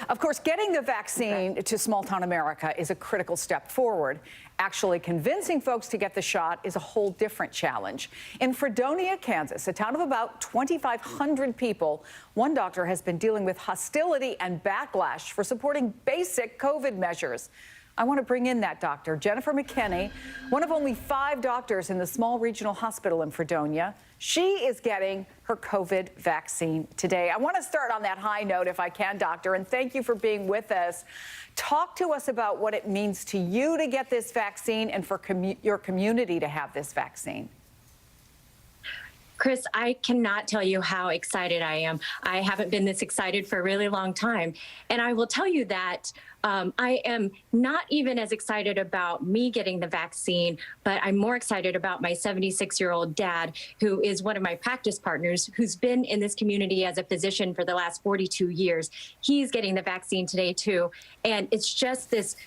Of course, getting the vaccine to small-town America is a critical step forward. Actually convincing folks to get the shot is a whole different challenge. In Fredonia, Kansas, a town of about 2,500 people, one doctor has been dealing with hostility and backlash for supporting basic COVID measures. I want to bring in that doctor, Jennifer McKenney, one of only 5 doctors in the small regional hospital in Fredonia. She is getting her COVID vaccine today. I want to start on that high note if I can, doctor, and thank you for being with us. Talk to us about what it means to you to get this vaccine and for your community to have this vaccine. Chris, I cannot tell you how excited I am. I haven't been this excited for a really long time. And I will tell you that I am not even as excited about me getting the vaccine, but I'm more excited about my 76-year-old dad, who is one of my practice partners, who's been in this community as a physician for the last 42 years. He's getting the vaccine today, too. And it's just this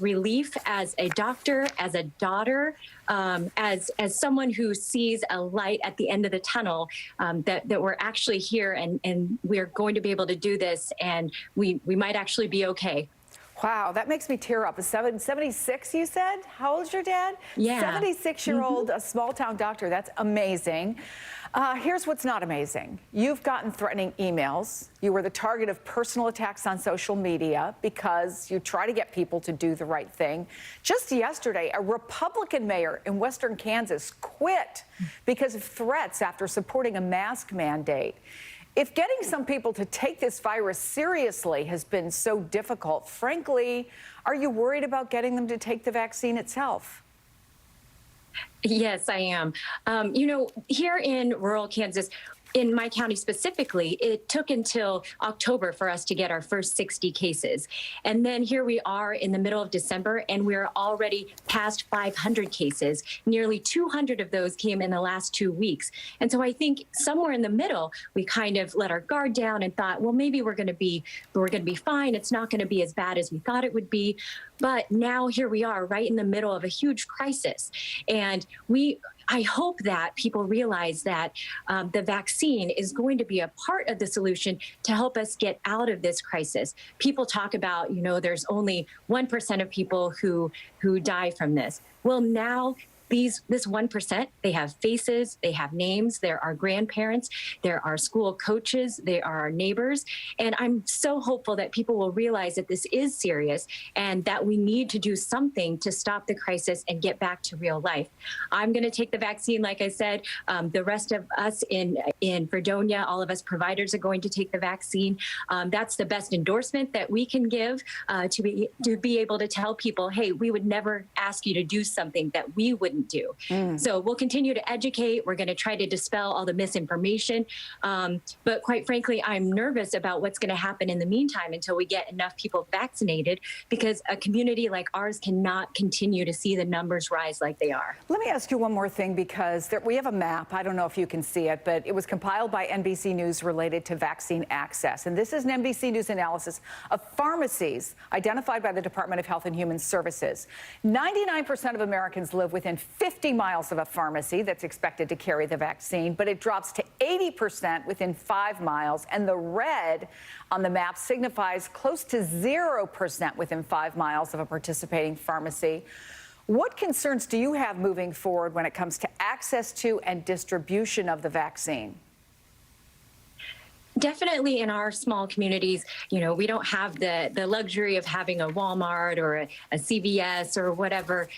relief as a doctor, as a daughter, as someone who sees a light at the end of the tunnel, that we're actually here and we're going to be able to do this, and we might actually be okay. Wow, that makes me tear up. 76, you said? How old's your dad? Yeah. 76-year-old, a small-town doctor. That's amazing. Here's what's not amazing. You've gotten threatening emails. You were the target of personal attacks on social media because you try to get people to do the right thing. Just yesterday, a Republican mayor in western Kansas quit because of threats after supporting a mask mandate. If getting some people to take this virus seriously has been so difficult, frankly, are you worried about getting them to take the vaccine itself? Yes, I am. You know, here in rural Kansas, in my county specifically, it took until October for us to get our first 60 cases. And then here we are in the middle of December, and we're already past 500 cases. Nearly 200 of those came in the last 2 weeks. And so I think somewhere in the middle, we kind of let our guard down and thought, well, maybe we're going to be fine. It's not going to be as bad as we thought it would be. But now here we are right in the middle of a huge crisis. And I hope that people realize that the vaccine is going to be a part of the solution to help us get out of this crisis. People talk about, you know, there's only 1% of people who die from this. Well, now this 1%, they have faces, they have names, there are grandparents, there are school coaches, there are our neighbors. And I'm so hopeful that people will realize that this is serious and that we need to do something to stop the crisis and get back to real life. I'm going to take the vaccine, like I said. The rest of us in Fredonia, all of us providers are going to take the vaccine. That's the best endorsement that we can give to be able to tell people, hey, we would never ask you to do something that we wouldn't do. So we'll continue to educate. We're going to try to dispel all the misinformation. But quite frankly, I'm nervous about what's going to happen in the meantime until we get enough people vaccinated, because a community like ours cannot continue to see the numbers rise like they are. Let me ask you one more thing, because we have a map. I don't know if you can see it, but it was compiled by NBC News related to vaccine access. And this is an NBC News analysis of pharmacies identified by the Department of Health and Human Services. 99% of Americans live within 50 miles of a pharmacy that's expected to carry the vaccine, but it drops to 80% within 5 miles. And the red on the map signifies close to 0% within 5 miles of a participating pharmacy. What concerns do you have moving forward when it comes to access to and distribution of the vaccine? Definitely in our small communities, you know, we don't have the luxury of having a Walmart or a CVS or whatever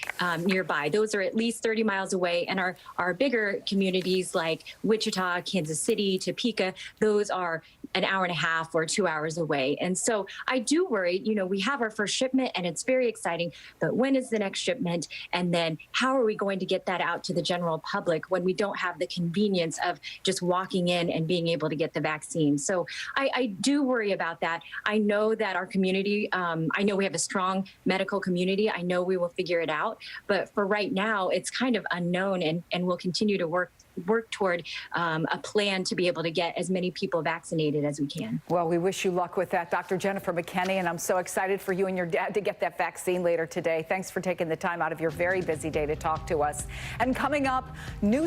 nearby. Those are at least 30 miles away. And our bigger communities like Wichita, Kansas City, Topeka, those are an hour and a half or 2 hours away. And so I do worry, you know, we have our first shipment and it's very exciting, but when is the next shipment? And then how are we going to get that out to the general public when we don't have the convenience of just walking in and being able to get the vaccine? So I do worry about that. I know that our community, I know we have a strong medical community. I know we will figure it out. But for right now, it's kind of unknown, and we'll continue to work toward a plan to be able to get as many people vaccinated as we can. Well, we wish you luck with that, Dr. Jennifer McKenney, and I'm so excited for you and your dad to get that vaccine later today. Thanks for taking the time out of your very busy day to talk to us. And coming up, new